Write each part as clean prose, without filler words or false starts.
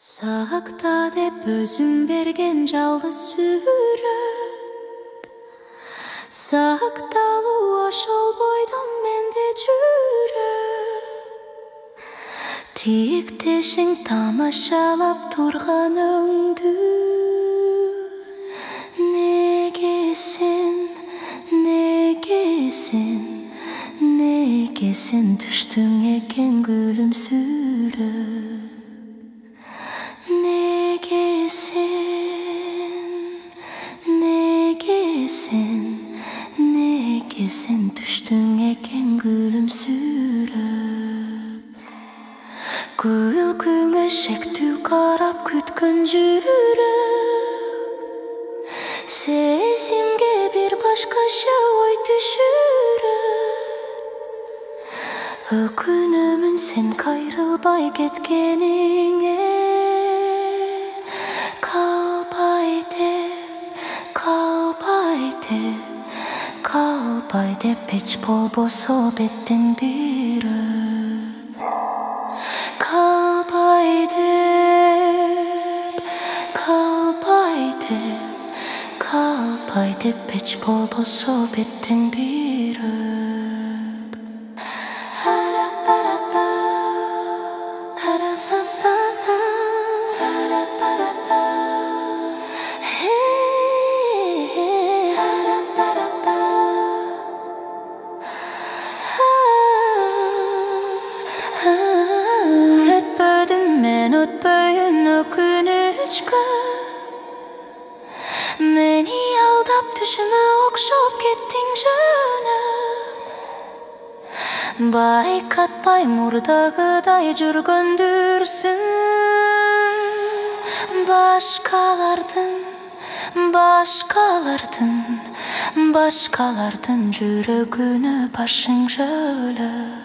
Сақта деп өзім берген жалғыз сүріп, сақталу ошол бойдон менде жүріп, тиектешиң тамашалап турганыңды. Неге сен түштүң экен күлүмсүрөп? Неге сен түштүң экен күлүмсүрөп? Күлкүңө шектүү карап күткөн жүрөк, сезимге бир башкача ой түшүрөт. Өкүнөмүн сен кайрылбай кеткениңе, калбай деп эч болбосо беттен бир өп. Калбай деп эч болбосо беттен бир өп. Өтпөдүм мен өтпөйүн өкүнүчкө, мени алдап түшүмө окшоп кеттиң жөнөп. Байкатпай мурдагыдай жүргөндүрсүң, башкалардын жүрөгүнө башың жөлөп.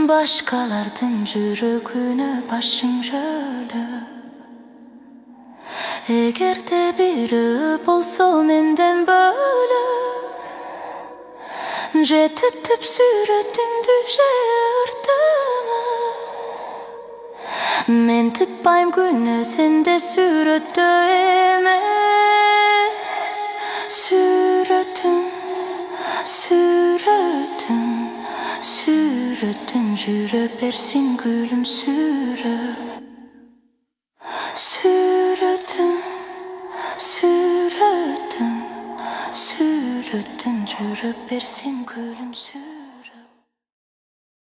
Башкалардын жүрөгүнө башың жөлөп. Эгерде бирөө болсо менден бөлөк, же түтүп сүрөтүңдү же өртөмөк, мен тытпайм күнөө сенде сүрөттө эмес. Сүрөтүң жүрө берсин күлүмсүрөп. Сүрөтүң жүрө берсин күлүмсүрөп.